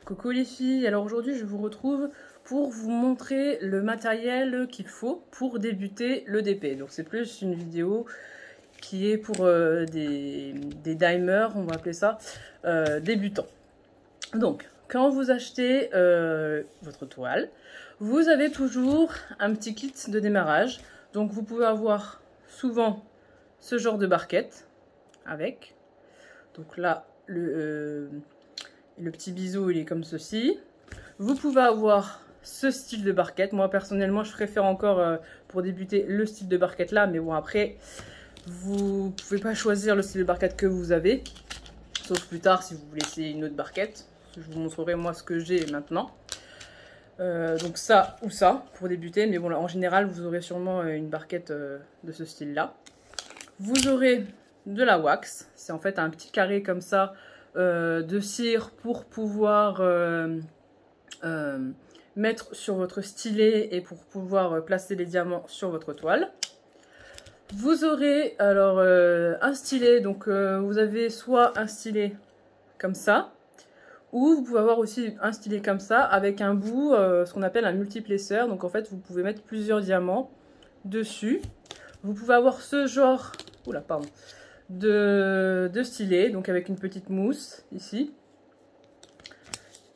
Coucou les filles, alors aujourd'hui je vous retrouve pour vous montrer le matériel qu'il faut pour débuter le DP. Donc c'est plus une vidéo qui est pour des dimers, on va appeler ça, débutants. Donc quand vous achetez votre toile, vous avez toujours un petit kit de démarrage. Donc vous pouvez avoir souvent ce genre de barquette avec. Donc là, le petit biseau, il est comme ceci. Vous pouvez avoir ce style de barquette. Moi, personnellement, je préfère encore, pour débuter, le style de barquette là. Mais bon, après, vous pouvez pas choisir le style de barquette que vous avez. Sauf plus tard, si vous voulez essayer une autre barquette. Je vous montrerai, moi, ce que j'ai maintenant. Donc ça ou ça, pour débuter. Mais bon, là, en général, vous aurez sûrement une barquette de ce style-là. Vous aurez de la wax. C'est en fait un petit carré comme ça. De cire pour pouvoir mettre sur votre stylet et pour pouvoir placer les diamants sur votre toile. Vous aurez alors un stylet, donc vous avez soit un stylet comme ça, ou vous pouvez avoir aussi un stylet comme ça avec un bout, ce qu'on appelle un multiplaceur. Donc en fait vous pouvez mettre plusieurs diamants dessus. Vous pouvez avoir ce genre, oula pardon, de stylet, donc avec une petite mousse ici.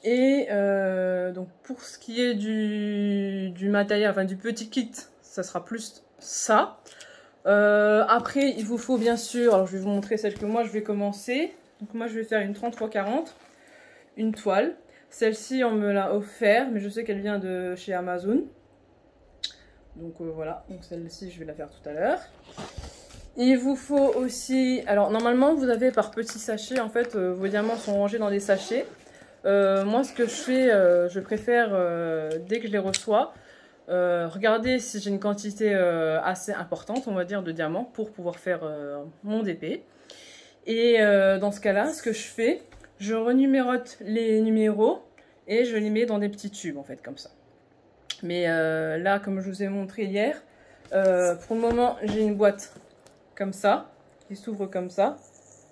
Et donc pour ce qui est du matériel, enfin du petit kit, ça sera plus ça. Après il vous faut bien sûr, alors je vais vous montrer celle que moi je vais commencer. Donc moi je vais faire une 30 x 40, une toile. Celle-ci on me l'a offert, mais je sais qu'elle vient de chez Amazon. Donc voilà, donc celle-ci je vais la faire tout à l'heure. Il vous faut aussi, alors normalement vous avez par petits sachets, en fait vos diamants sont rangés dans des sachets. Moi ce que je fais, je préfère dès que je les reçois, regarder si j'ai une quantité assez importante, on va dire, de diamants pour pouvoir faire mon DP. Et dans ce cas-là, ce que je fais, je renumérote les numéros et je les mets dans des petits tubes en fait comme ça. Mais là, comme je vous ai montré hier, pour le moment j'ai une boîte comme ça, qui s'ouvre comme ça.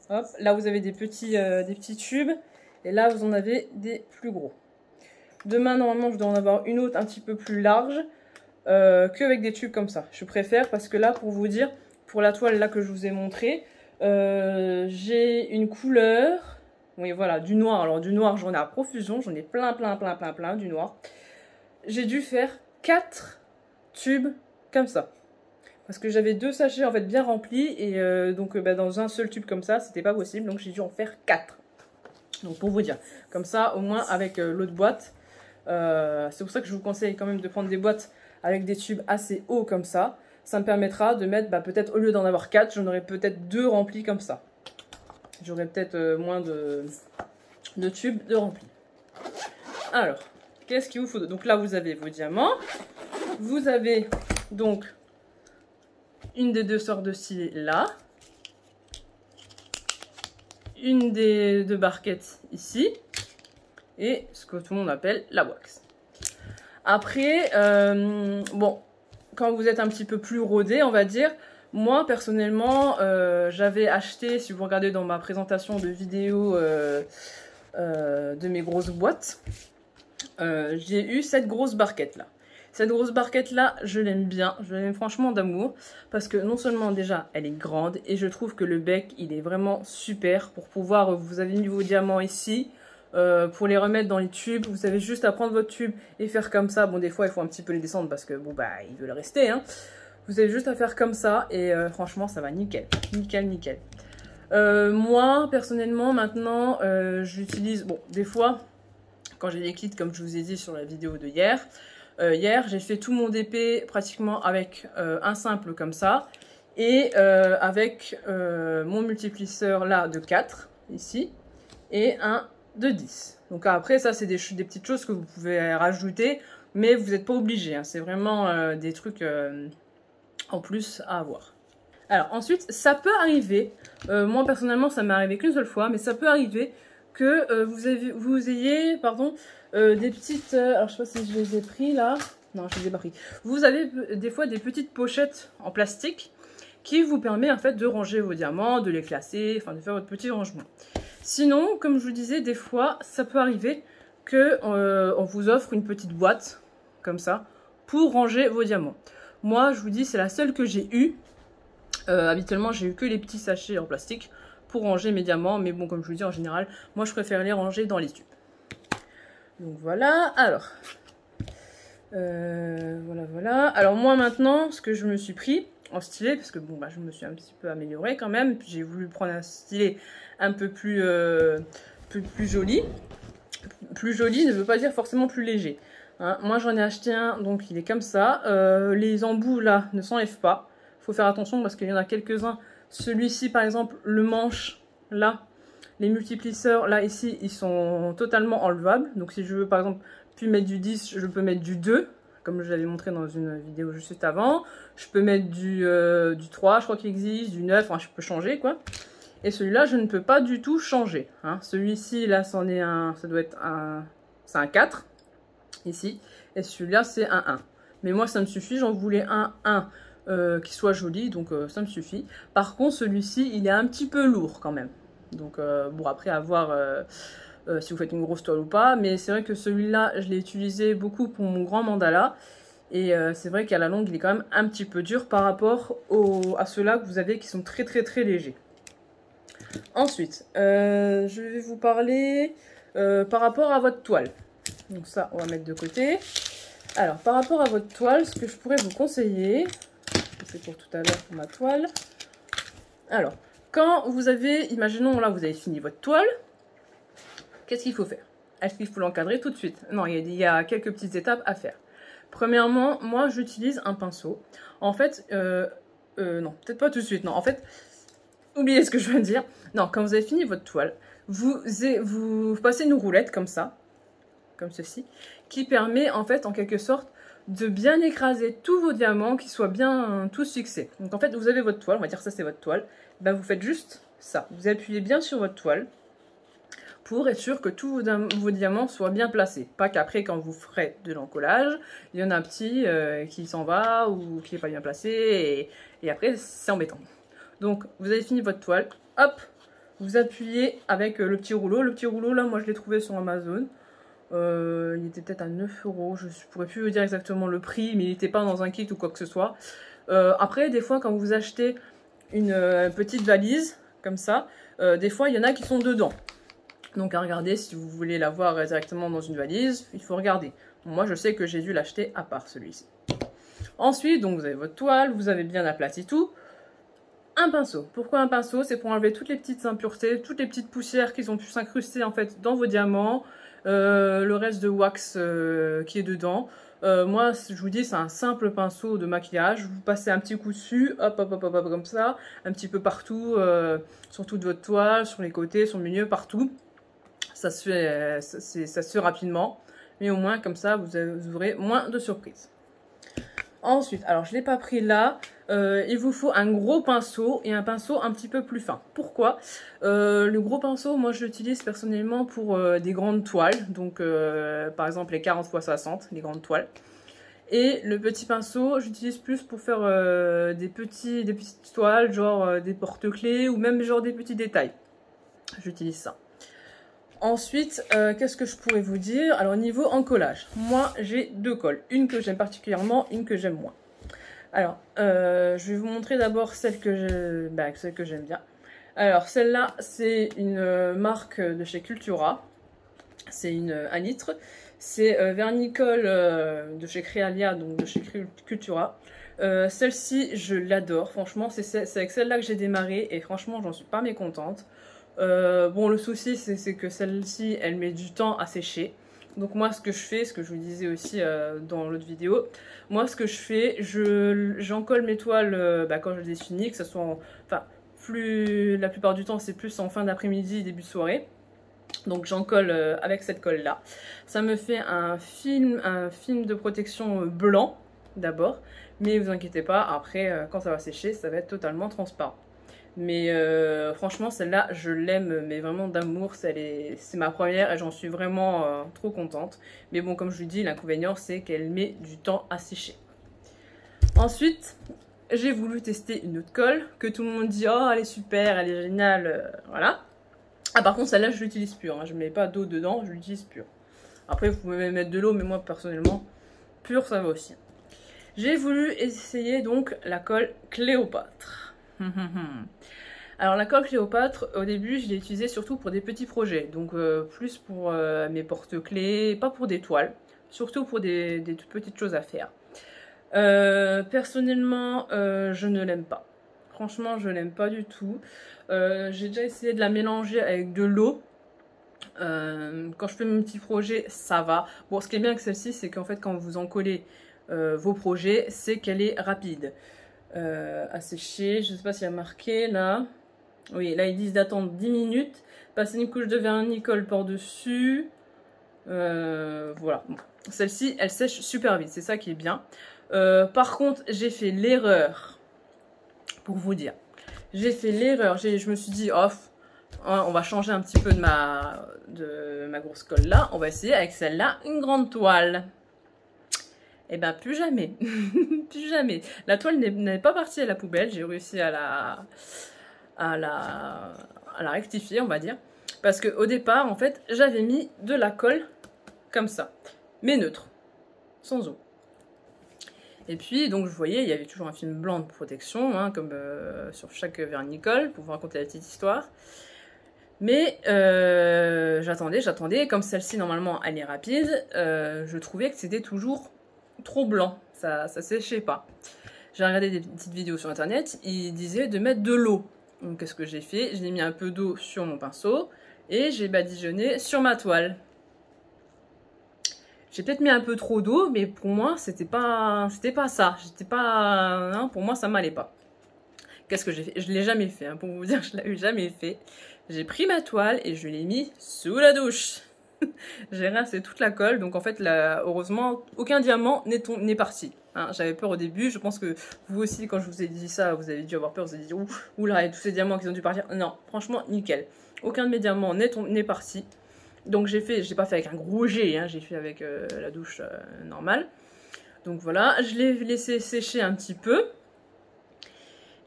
Hop, là vous avez des petits tubes, et là vous en avez des plus gros. Demain normalement je dois en avoir une autre un petit peu plus large, qu'avec des tubes comme ça. Je préfère parce que là, pour vous dire, pour la toile là que je vous ai montré, j'ai une couleur, oui voilà, du noir. Alors du noir j'en ai à profusion, j'en ai plein du noir. J'ai dû faire 4 tubes comme ça. Parce que j'avais 2 sachets en fait bien remplis et donc dans un seul tube comme ça, c'était pas possible. Donc j'ai dû en faire 4. Donc pour vous dire, comme ça au moins avec l'autre boîte, c'est pour ça que je vous conseille quand même de prendre des boîtes avec des tubes assez hauts comme ça. Ça me permettra de mettre, peut-être au lieu d'en avoir 4, j'en aurais peut-être 2 remplis comme ça. J'aurais peut-être moins de tubes de remplis. Alors, qu'est-ce qu'il vous faut? Donc là vous avez vos diamants. Vous avez donc une des 2 sortes de stylets là, une des 2 barquettes ici, et ce que tout le monde appelle la wax. Après, bon, quand vous êtes un petit peu plus rodé, on va dire, moi personnellement, j'avais acheté, si vous regardez dans ma présentation de vidéo de mes grosses boîtes, j'ai eu cette grosse barquette là. Cette grosse barquette là, je l'aime bien, je l'aime franchement d'amour, parce que non seulement déjà elle est grande, et je trouve que le bec il est vraiment super pour pouvoir, vous avez mis vos diamants ici, pour les remettre dans les tubes, vous avez juste à prendre votre tube et faire comme ça. Bon des fois il faut un petit peu les descendre parce que bon ils veulent rester hein. Vous avez juste à faire comme ça et franchement ça va nickel, nickel. Moi personnellement maintenant j'utilise, bon des fois quand j'ai des kits comme je vous ai dit sur la vidéo de hier, j'ai fait tout mon DP pratiquement avec un simple comme ça et avec mon multiplisseur là de 4 ici et un de 10. Donc après ça c'est des petites choses que vous pouvez rajouter, mais vous n'êtes pas obligé hein. C'est vraiment des trucs en plus à avoir. Alors ensuite ça peut arriver, moi personnellement ça m'est arrivé qu'une seule fois, mais ça peut arriver que vous ayez des petites, alors je sais pas si je les ai pris là, non je les ai pas pris, vous avez des fois des petites pochettes en plastique qui vous permet en fait de ranger vos diamants, de les classer, enfin de faire votre petit rangement. Sinon, comme je vous disais, des fois ça peut arriver que on vous offre une petite boîte, comme ça, pour ranger vos diamants. Moi, je vous dis, c'est la seule que j'ai eue. Habituellement, j'ai eu que les petits sachets en plastique pour ranger mes diamants. Mais bon, comme je vous dis, en général, moi, je préfère les ranger dans les tubes. Donc voilà, alors... voilà. Alors moi, maintenant, ce que je me suis pris en stylet, parce que bon, bah, je me suis un petit peu améliorée quand même. Puis j'ai voulu prendre un stylet un peu plus joli. Plus joli ne veut pas dire forcément plus léger. Hein, moi j'en ai acheté un, donc il est comme ça. Les embouts là ne s'enlèvent pas. Il faut faire attention parce qu'il y en a quelques-uns. Celui-ci par exemple, le manche là, les multiplisseurs là ici, ils sont totalement enlevables. Donc si je veux par exemple plus mettre du 10, je peux mettre du 2. Comme je l'avais montré dans une vidéo juste avant. Je peux mettre du 3, je crois qu'il existe, du 9, enfin je peux changer quoi. Et celui-là, je ne peux pas du tout changer. Hein. Celui-ci, là, c'en est un, ça doit être un, c'est un 4, ici. Et celui-là, c'est un 1. Mais moi, ça me suffit, j'en voulais un 1 qui soit joli, donc ça me suffit. Par contre, celui-ci, il est un petit peu lourd quand même. Donc, bon, après, à voir si vous faites une grosse toile ou pas. Mais c'est vrai que celui-là, je l'ai utilisé beaucoup pour mon grand mandala. Et c'est vrai qu'à la longue, il est quand même un petit peu dur par rapport à ceux-là que vous avez qui sont très légers. Ensuite, je vais vous parler par rapport à votre toile. Donc ça, on va mettre de côté. Alors, par rapport à votre toile, ce que je pourrais vous conseiller, c'est pour tout à l'heure pour ma toile. Alors, quand vous avez, imaginons là, vous avez fini votre toile, qu'est-ce qu'il faut faire? Est-ce qu'il faut l'encadrer tout de suite? Non, il y a quelques petites étapes à faire. Premièrement, moi, j'utilise un pinceau. En fait, non, peut-être pas tout de suite, non. En fait, oubliez ce que je veux dire. Non, quand vous avez fini votre toile, vous passez une roulette comme ça, comme ceci, qui permet en fait, en quelque sorte, de bien écraser tous vos diamants, qui soient bien tous fixés. Donc en fait, vous avez votre toile, on va dire ça c'est votre toile, ben, vous faites juste ça. Vous appuyez bien sur votre toile pour être sûr que tous vos diamants soient bien placés. Pas qu'après, quand vous ferez de l'encollage, il y en a un petit qui s'en va ou qui n'est pas bien placé, et après, c'est embêtant. Donc, vous avez fini votre toile, hop, vous appuyez avec le petit rouleau. Le petit rouleau, là, moi, je l'ai trouvé sur Amazon. Il était peut-être à 9 €. Je ne pourrais plus vous dire exactement le prix, mais il n'était pas dans un kit ou quoi que ce soit. Après, des fois, quand vous achetez une petite valise, comme ça, des fois, il y en a qui sont dedans. Donc, à regarder, si vous voulez l'avoir directement dans une valise, il faut regarder. Moi, je sais que j'ai dû l'acheter à part celui-ci. Ensuite, donc, vous avez votre toile, vous avez bien aplati tout. Un pinceau. Pourquoi un pinceau? C'est pour enlever toutes les petites impuretés, toutes les petites poussières qui ont pu s'incruster en fait dans vos diamants, le reste de wax qui est dedans. Moi, je vous dis, c'est un simple pinceau de maquillage. Vous passez un petit coup dessus, hop, comme ça, un petit peu partout, sur toute votre toile, sur les côtés, sur le milieu, partout. Ça se fait, ça se fait rapidement, mais au moins comme ça, vous aurez moins de surprises. Ensuite, alors je ne l'ai pas pris là, il vous faut un gros pinceau et un pinceau un petit peu plus fin. Pourquoi? Le gros pinceau, moi je l'utilise personnellement pour des grandes toiles, donc par exemple les 40 x 60, les grandes toiles. Et le petit pinceau, j'utilise plus pour faire des petites toiles, genre des porte-clés ou même genre des petits détails. J'utilise ça. Ensuite, qu'est-ce que je pourrais vous dire? Alors, niveau encollage, moi, j'ai deux colles. Une que j'aime particulièrement, une que j'aime moins. Alors, je vais vous montrer d'abord celle que j'aime bien. Alors, celle-là, c'est une marque de chez Cultura. C'est un litre. C'est Vernicole de chez Crealia, donc de chez Cultura. Celle-ci, je l'adore. Franchement, c'est avec celle-là que j'ai démarré. Et franchement, j'en suis pas mécontente. Bon, le souci, c'est que celle-ci, elle met du temps à sécher. Donc moi, ce que je fais, ce que je vous disais aussi dans l'autre vidéo, moi, ce que je fais, j'encolle mes toiles quand je les ai finies, que ce soit enfin, la plupart du temps, c'est plus en fin d'après-midi, début de soirée. Donc j'encolle avec cette colle-là. Ça me fait un film de protection blanc, d'abord. Mais vous inquiétez pas, après, quand ça va sécher, ça va être totalement transparent. Mais franchement, celle-là, je l'aime, mais vraiment d'amour. C'est ma première et j'en suis vraiment trop contente. Mais bon, comme je vous dis, l'inconvénient, c'est qu'elle met du temps à sécher. Ensuite, j'ai voulu tester une autre colle que tout le monde dit « Oh, elle est super, elle est géniale. » Voilà. Ah, par contre, celle-là, je l'utilise pure. Hein. Je ne mets pas d'eau dedans, je l'utilise pure. Après, vous pouvez même mettre de l'eau, mais moi, personnellement, pur, ça va aussi. J'ai voulu essayer donc la colle Cléopâtre. Alors la colle Cléopâtre, au début, je l'ai utilisée surtout pour des petits projets. Donc plus pour mes porte-clés, pas pour des toiles. Surtout pour des toutes petites choses à faire. Personnellement, je ne l'aime pas. Franchement, je l'aime pas du tout. J'ai déjà essayé de la mélanger avec de l'eau. Quand je fais mes petits projets, ça va. Bon, ce qui est bien avec celle-ci, c'est qu'en fait, quand vous en collez vos projets, c'est qu'elle est rapide à sécher. Je ne sais pas s'il y a marqué là. Oui, là, ils disent d'attendre 10 minutes. Passer une couche de vernicole par-dessus. Voilà. Bon. Celle-ci, elle sèche super vite. C'est ça qui est bien. Par contre, j'ai fait l'erreur. Pour vous dire. J'ai fait l'erreur. Je me suis dit, oh, on va changer un petit peu de ma grosse colle là. On va essayer avec celle-là, une grande toile. Et ben plus jamais. Plus jamais. La toile n'est pas partie à la poubelle. J'ai réussi à la rectifier, on va dire. Parce qu'au départ, en fait, j'avais mis de la colle comme ça. Mais neutre. Sans eau. Et puis, donc, vous voyez, il y avait toujours un film blanc de protection, hein, comme sur chaque vernicole, pour vous raconter la petite histoire. Mais j'attendais. Comme celle-ci, normalement, elle est rapide, je trouvais que c'était toujours trop blanc. Ça séchait pas. J'ai regardé des petites vidéos sur internet, ils disaient de mettre de l'eau. Donc, qu'est-ce que j'ai fait? J'ai mis un peu d'eau sur mon pinceau et j'ai badigeonné sur ma toile. J'ai peut-être mis un peu trop d'eau, mais pour moi, c'était pas ça. Hein, pour moi, ça m'allait pas. Qu'est-ce que j'ai fait? Je l'ai jamais fait, hein, pour vous dire, je l'ai jamais fait. J'ai pris ma toile et je l'ai mis sous la douche. J'ai rincé toute la colle, donc en fait, là, heureusement, aucun diamant n'est parti. Hein, j'avais peur au début, je pense que vous aussi, quand je vous ai dit ça, vous avez dû avoir peur, vous avez dit, ouh là, il y a tous ces diamants qui ont dû partir. Non, franchement, nickel. Aucun de mes diamants n'est parti. Donc je l'ai pas fait avec un gros jet, hein, j'ai fait avec la douche normale. Donc voilà, je l'ai laissé sécher un petit peu.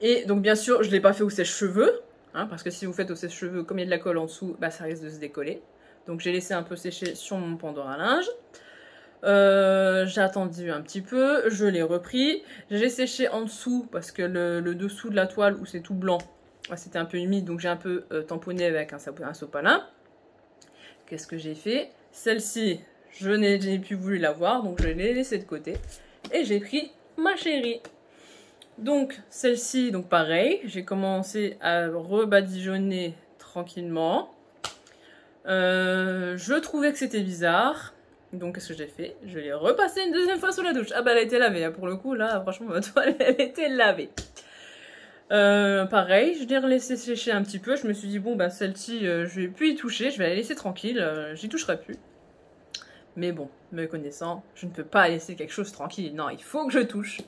Et donc bien sûr, je ne l'ai pas fait au sèche-cheveux, hein, parce que si vous faites au sèche-cheveux, comme il y a de la colle en dessous, bah, ça risque de se décoller. Donc j'ai laissé un peu sécher sur mon pendant à linge. J'ai attendu un petit peu, je l'ai repris. J'ai séché en dessous, parce que le dessous de la toile, où c'est tout blanc, c'était un peu humide, donc j'ai un peu tamponné avec un sopalin. Qu'est-ce que j'ai fait? Celle-ci, je n'ai plus voulu la voir, donc je l'ai laissée de côté. Et j'ai pris ma chérie. Donc, celle-ci, donc pareil, j'ai commencé à rebadigeonner tranquillement. Je trouvais que c'était bizarre. Donc, qu'est-ce que j'ai fait? Je l'ai repassé une deuxième fois sous la douche. Ah bah, elle a été lavée, hein, pour le coup, là, franchement, ma toile, elle était lavée. Pareil, je l'ai laissé sécher un petit peu. Je me suis dit, bon, bah, celle-ci, je vais plus y toucher. Je vais la laisser tranquille. J'y toucherai plus. Mais bon, me connaissant, je ne peux pas laisser quelque chose tranquille. Non, il faut que je touche.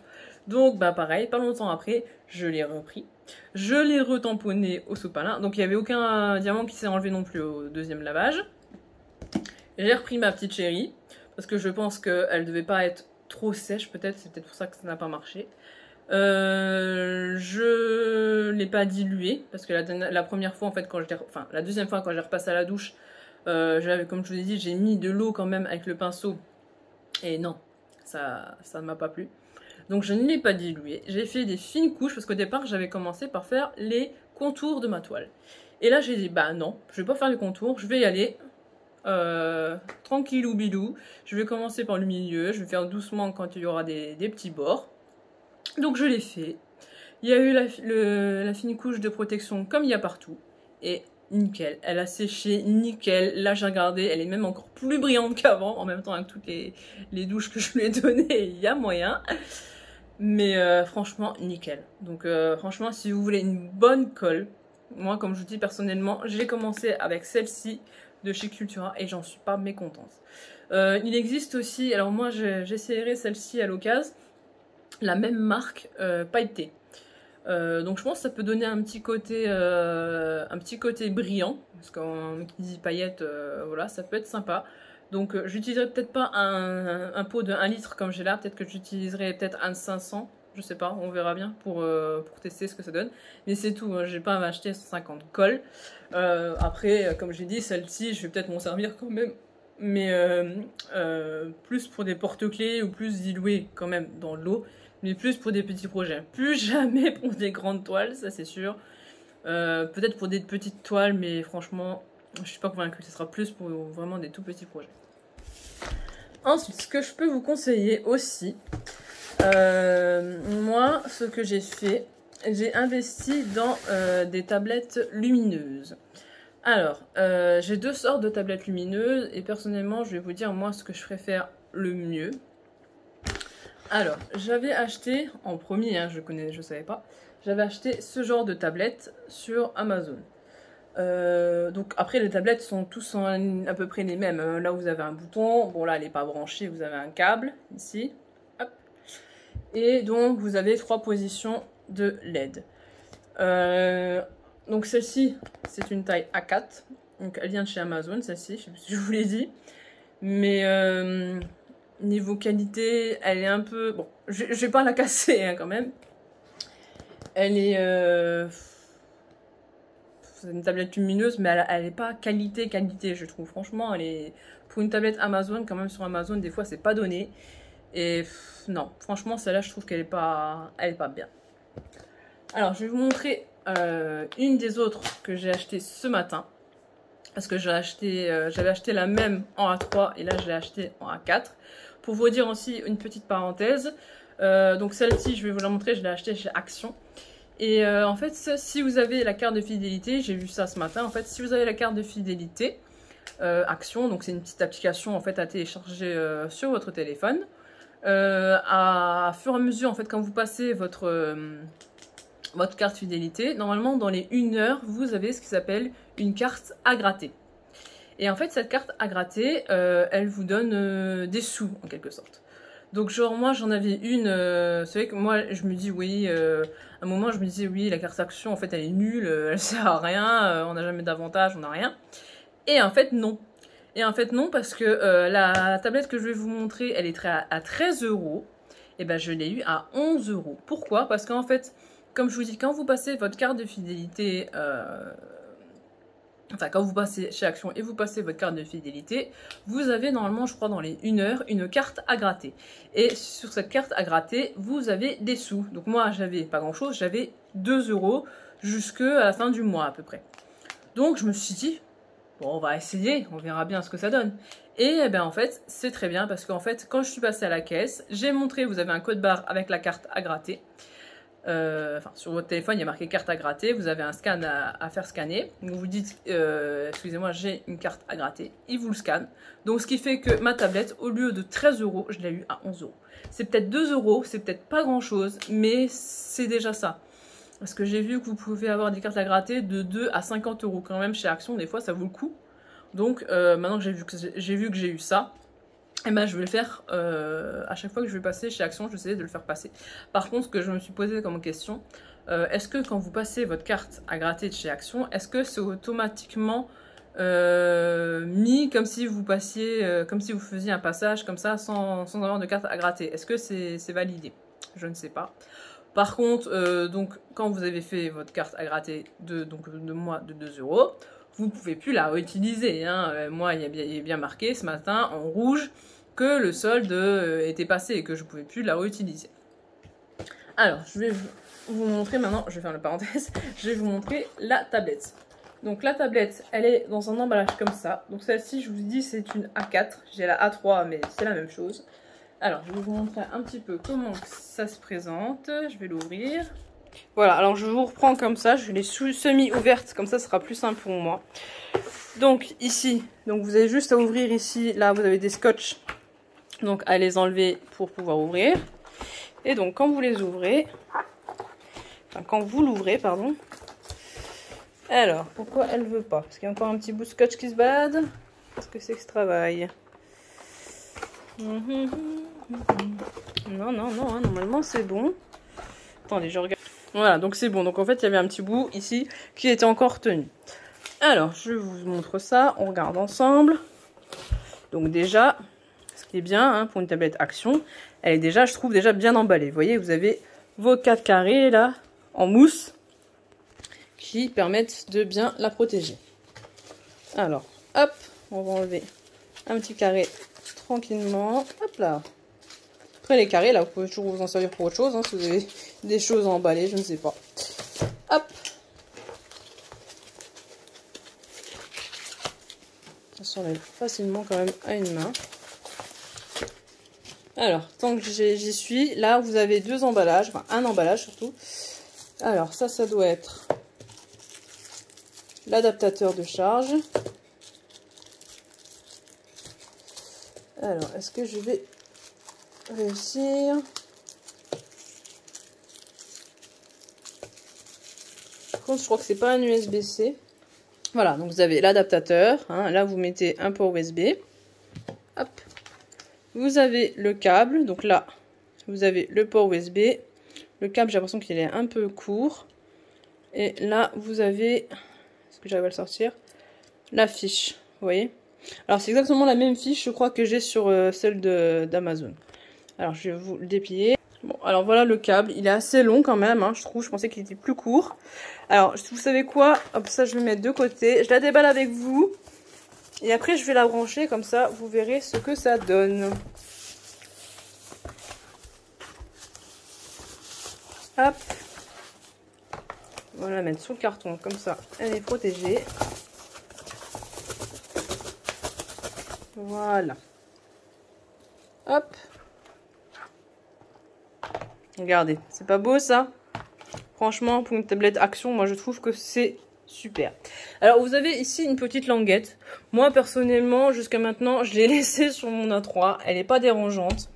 Donc, bah, pareil, pas longtemps après, je l'ai repris. Je l'ai retamponné au sopalin. Donc, il n'y avait aucun diamant qui s'est enlevé non plus au deuxième lavage. J'ai repris ma petite chérie. Parce que je pense qu'elle devait pas être trop sèche, peut-être. C'est peut-être pour ça que ça n'a pas marché. Je l'ai pas dilué parce que la première fois en fait la deuxième fois quand j'ai repassé à la douche, comme je vous ai dit, j'ai mis de l'eau quand même avec le pinceau et non, ça ne m'a pas plu. Donc je ne l'ai pas dilué. J'ai fait des fines couches parce qu'au départ j'avais commencé par faire les contours de ma toile. Et là j'ai dit bah non, je vais pas faire les contours, je vais y aller tranquillou bilou. Je vais commencer par le milieu, je vais faire doucement quand il y aura des petits bords. Donc je l'ai fait. Il y a eu la fine couche de protection comme il y a partout. Et nickel, elle a séché nickel. Là j'ai regardé, elle est même encore plus brillante qu'avant. En même temps avec toutes les douches que je lui ai données, il y a moyen. Mais franchement nickel. Donc franchement si vous voulez une bonne colle, moi comme je vous dis personnellement, j'ai commencé avec celle-ci de chez Cultura et j'en suis pas mécontente. Il existe aussi, alors moi j'essaierai celle-ci à l'occasion. La même marque pailleté. Donc je pense que ça peut donner un petit côté brillant, parce qu'on qui dit paillette, voilà, ça peut être sympa. Donc j'utiliserai peut-être pas un pot de 1 litre comme j'ai là, peut-être que j'utiliserai peut-être un de 500, je sais pas, on verra bien pour tester ce que ça donne. Mais c'est tout, hein, j'ai pas à m'acheter 150 colles. Après, comme j'ai dit, celle-ci, je vais peut-être m'en servir quand même mais plus pour des porte-clés ou plus dilué quand même dans l'eau, mais plus pour des petits projets. Plus jamais pour des grandes toiles, ça c'est sûr. Peut-être pour des petites toiles, mais franchement, je suis pas convaincue. Ce sera plus pour vraiment des tout petits projets. Ensuite, ce que je peux vous conseiller aussi, moi, ce que j'ai fait, j'ai investi dans des tablettes lumineuses. Alors, j'ai deux sortes de tablettes lumineuses et personnellement, je vais vous dire moi ce que je préfère le mieux. Alors, j'avais acheté, en premier, hein, je savais pas, j'avais acheté ce genre de tablette sur Amazon. Donc après les tablettes sont tous à peu près les mêmes. Là vous avez un bouton, bon là elle n'est pas branchée, vous avez un câble ici. Hop. Et donc vous avez 3 positions de LED. Donc celle-ci c'est une taille A4. Donc elle vient de chez Amazon, celle-ci, je sais plus si je vous l'ai dit. Mais niveau qualité, elle est un peu... Bon, je vais pas la casser hein, quand même. Elle est... c'est une tablette lumineuse, mais elle n'est pas qualité, je trouve. Franchement, elle est... Pour une tablette Amazon, quand même sur Amazon, des fois, c'est pas donné. Et non, franchement, celle-là, je trouve qu'elle est pas bien. Alors, je vais vous montrer une des autres que j'ai achetée ce matin. Parce que j'avais acheté la même en A3 et là, je l'ai achetée en A4. Pour vous dire aussi une petite parenthèse. Donc, celle-ci, je vais vous la montrer, je l'ai achetée chez Action. Et en fait, si vous avez la carte de fidélité, j'ai vu ça ce matin, en fait, si vous avez la carte de fidélité Action, donc c'est une petite application en fait à télécharger sur votre téléphone, à fur et à mesure, en fait, quand vous passez votre carte fidélité, normalement dans les 1 heure, vous avez ce qui s'appelle une carte à gratter. Et en fait, cette carte à gratter, elle vous donne des sous en quelque sorte. Donc genre moi j'en avais une, c'est vrai que moi je me dis oui, à un moment je me disais oui la carte action en fait elle est nulle, elle sert à rien, on n'a jamais d'avantage, on n'a rien. Et en fait non. Et en fait non parce que la tablette que je vais vous montrer elle est à 13 €. Et ben je l'ai eu à 11 €. Pourquoi? Parce qu'en fait, comme je vous dis, quand vous passez votre carte de fidélité... Enfin, quand vous passez chez Action et vous passez votre carte de fidélité, vous avez normalement, je crois, dans les 1 heure, une carte à gratter. Et sur cette carte à gratter, vous avez des sous. Donc moi, j'avais pas grand-chose, j'avais 2 € jusqu'à la fin du mois à peu près. Donc je me suis dit, bon, on va essayer, on verra bien ce que ça donne. Et eh ben, en fait, c'est très bien parce qu'en fait, quand je suis passée à la caisse, j'ai montré, vous avez un code barre avec la carte à gratter. Enfin, sur votre téléphone, il y a marqué carte à gratter, vous avez un scan à faire scanner. Donc vous dites, excusez-moi, j'ai une carte à gratter, il vous le scanne. Donc ce qui fait que ma tablette, au lieu de 13 €, je l'ai eu à 11 €. C'est peut-être 2 €, c'est peut-être pas grand-chose, mais c'est déjà ça. Parce que j'ai vu que vous pouvez avoir des cartes à gratter de 2 à 50 € quand même chez Action, des fois ça vaut le coup. Donc maintenant que j'ai vu que j'ai eu ça, et ben je vais le faire à chaque fois que je vais passer chez Action, je vais essayer de le faire passer. Par contre, ce que je me suis posé comme question, est-ce que quand vous passez votre carte à gratter de chez Action, est-ce que c'est automatiquement mis comme si vous passiez, comme si vous faisiez un passage comme ça sans avoir de carte à gratter? Est-ce que c'est validé? Je ne sais pas. Par contre, donc quand vous avez fait votre carte à gratter de 2 €, vous ne pouvez plus la réutiliser. Hein. Moi, il est bien marqué ce matin en rouge que le solde était passé et que je ne pouvais plus la réutiliser. Alors, je vais vous montrer maintenant, je vais faire la parenthèse, je vais vous montrer la tablette. Donc la tablette, elle est dans un emballage comme ça. Donc celle-ci, je vous dis, c'est une A4. J'ai la A3, mais c'est la même chose. Alors, je vais vous montrer un petit peu comment ça se présente. Je vais l'ouvrir. Voilà, alors je vous reprends comme ça. Je l'ai semi-ouverte, comme ça, ce sera plus simple pour moi. Donc ici, donc vous avez juste à ouvrir ici. Là, vous avez des scotch. Donc à les enlever pour pouvoir ouvrir. Et donc quand vous les ouvrez, enfin quand vous l'ouvrez, pardon. Alors, pourquoi elle veut pas? Parce qu'il y a encore un petit bout de scotch qui se balade. Qu'est-ce que c'est que ce travail? Non, hein, normalement c'est bon. Attendez, je regarde. Voilà, donc c'est bon. Donc en fait, il y avait un petit bout ici qui était encore tenu. Alors, je vous montre ça. On regarde ensemble. Donc déjà, ce qui est bien hein, pour une tablette Action, elle est déjà, je trouve, déjà bien emballée. Vous voyez, vous avez vos 4 carrés là, en mousse, qui permettent de bien la protéger. Alors, hop, on va enlever un petit carré tranquillement. Hop là. Après les carrés, là, vous pouvez toujours vous en servir pour autre chose, hein, si vous avez des choses à emballer, je ne sais pas. Hop. Ça s'enlève facilement quand même à une main. Alors, tant que j'y suis, là, vous avez deux emballages, enfin un emballage surtout. Alors, ça doit être l'adaptateur de charge. Alors, est-ce que je vais réussir? Par contre, je crois que c'est pas un USB-C. Voilà, donc vous avez l'adaptateur. Hein, là, vous mettez un port USB. Hop. Vous avez le câble. Donc là, vous avez le port USB. Le câble, j'ai l'impression qu'il est un peu court. Et là, vous avez... Est-ce que j'arrive à le sortir? La fiche, vous voyez? Alors, c'est exactement la même fiche, je crois, que j'ai sur celle d'Amazon. Alors, je vais vous le déplier. Bon, alors voilà le câble. Il est assez long quand même, hein, je trouve. Je pensais qu'il était plus court. Alors, vous savez quoi? Hop, ça, je vais mettre de côté. Je la déballe avec vous. Et après, je vais la brancher. Comme ça, vous verrez ce que ça donne. Hop. On va la mettre sous le carton. Comme ça, elle est protégée. Voilà. Hop. Regardez, c'est pas beau ça? Franchement, pour une tablette Action, moi je trouve que c'est super. Alors vous avez ici une petite languette. Moi personnellement, jusqu'à maintenant, je l'ai laissée sur mon A3. Elle n'est pas dérangeante.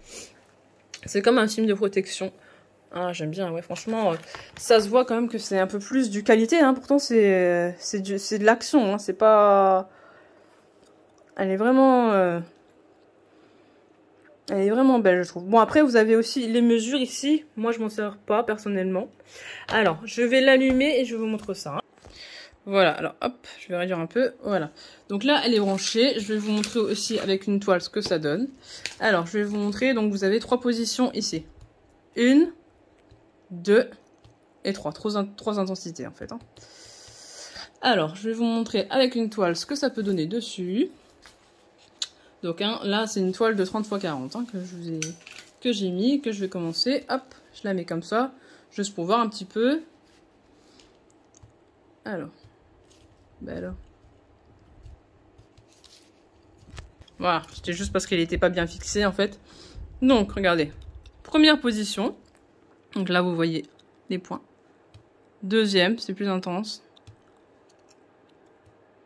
C'est comme un film de protection. Ah, j'aime bien, ouais, franchement, ça se voit quand même que c'est un peu plus du qualité. Hein. Pourtant, c'est de l'action. Hein. C'est pas... Elle est vraiment... Elle est vraiment belle, je trouve. Bon, après, vous avez aussi les mesures ici. Moi, je m'en sers pas, personnellement. Alors, je vais l'allumer et je vous montre ça. Hein. Voilà, alors, hop, je vais réduire un peu. Voilà. Donc là, elle est branchée. Je vais vous montrer aussi avec une toile ce que ça donne. Alors, je vais vous montrer. Donc, vous avez 3 positions ici. 1, 2 et 3. Trois intensités, en fait. Hein. Alors, je vais vous montrer avec une toile ce que ça peut donner dessus. Donc hein, là c'est une toile de 30 x 40 hein, que j'ai mis, que je vais commencer. Hop, je la mets comme ça, juste pour voir un petit peu. Alors, voilà, c'était juste parce qu'elle n'était pas bien fixée en fait. Donc regardez, première position. Donc là vous voyez les points. Deuxième, c'est plus intense.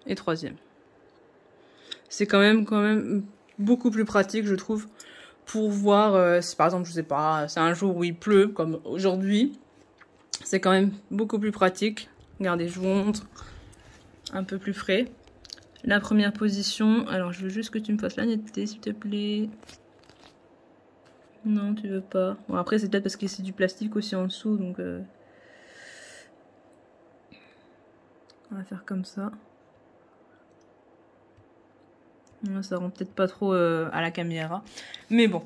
Et troisième. C'est quand même beaucoup plus pratique, je trouve, pour voir si par exemple, je sais pas, c'est un jour où il pleut, comme aujourd'hui. C'est quand même beaucoup plus pratique. Regardez, je vous montre un peu plus frais. La première position, alors je veux juste que tu me fasses la netteté, s'il te plaît. Non, tu veux pas. Bon, après, c'est peut-être parce que c'est du plastique aussi en dessous, donc... On va faire comme ça. Ça rend peut-être pas trop à la caméra. Mais bon.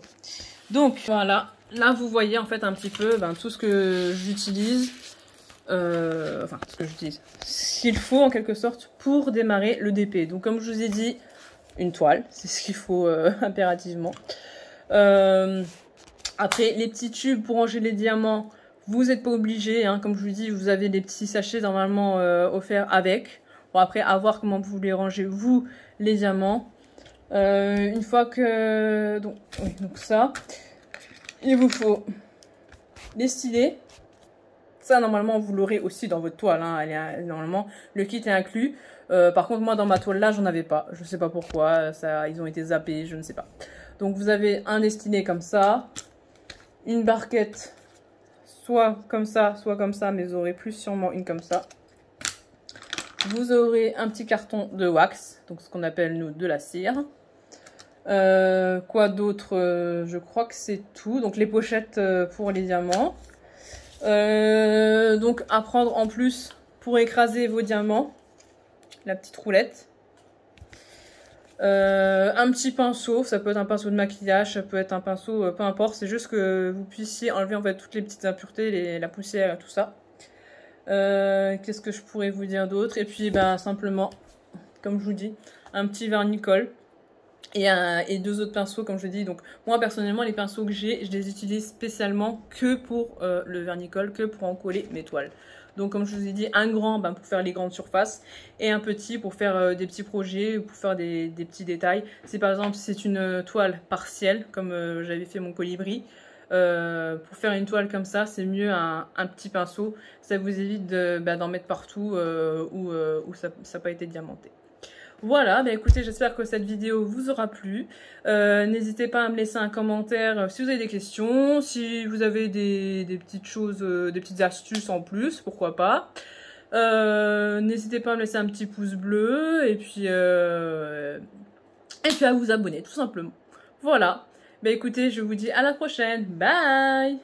Donc voilà. Là vous voyez en fait un petit peu tout ce que j'utilise. Enfin ce que j'utilise. Ce qu'il faut en quelque sorte pour démarrer le DP. Donc comme je vous ai dit, une toile. C'est ce qu'il faut impérativement. Après les petits tubes pour ranger les diamants. Vous n'êtes pas obligé. Hein, comme je vous dis, vous avez des petits sachets normalement offerts avec. Bon après à voir comment vous les rangez vous les diamants. Une fois que... Donc ça, il vous faut les stylets. Ça, normalement, vous l'aurez aussi dans votre toile. Hein. Normalement, le kit est inclus. Par contre, moi, dans ma toile, là, j'en avais pas. Je sais pas pourquoi. Ça, ils ont été zappés, je ne sais pas. Donc, vous avez un destiné comme ça. Une barquette, soit comme ça, mais vous aurez plus sûrement une comme ça. Vous aurez un petit carton de wax, donc ce qu'on appelle, nous, de la cire. Quoi d'autre? Je crois que c'est tout. Donc les pochettes pour les diamants. Donc à prendre en plus pour écraser vos diamants. La petite roulette. Un petit pinceau. Ça peut être un pinceau de maquillage, ça peut être un pinceau, peu importe. C'est juste que vous puissiez enlever en fait toutes les petites impuretés, la poussière, tout ça. Qu'est-ce que je pourrais vous dire d'autre? Et puis simplement, comme je vous dis, un petit vernis-colle. Et deux autres pinceaux, comme je dis. Donc moi personnellement, les pinceaux que j'ai, je les utilise spécialement que pour le vernicole, que pour en coller mes toiles. Donc comme je vous ai dit, un grand pour faire les grandes surfaces et un petit pour faire des petits projets ou pour faire des petits détails. Si par exemple c'est une toile partielle, comme j'avais fait mon colibri, pour faire une toile comme ça, c'est mieux un petit pinceau. Ça vous évite d'en mettre partout où ça n'a pas été diamanté. Voilà, écoutez, j'espère que cette vidéo vous aura plu. N'hésitez pas à me laisser un commentaire si vous avez des questions, si vous avez des petites choses, des petites astuces en plus, pourquoi pas. N'hésitez pas à me laisser un petit pouce bleu et puis à vous abonner, tout simplement. Voilà, écoutez, je vous dis à la prochaine. Bye!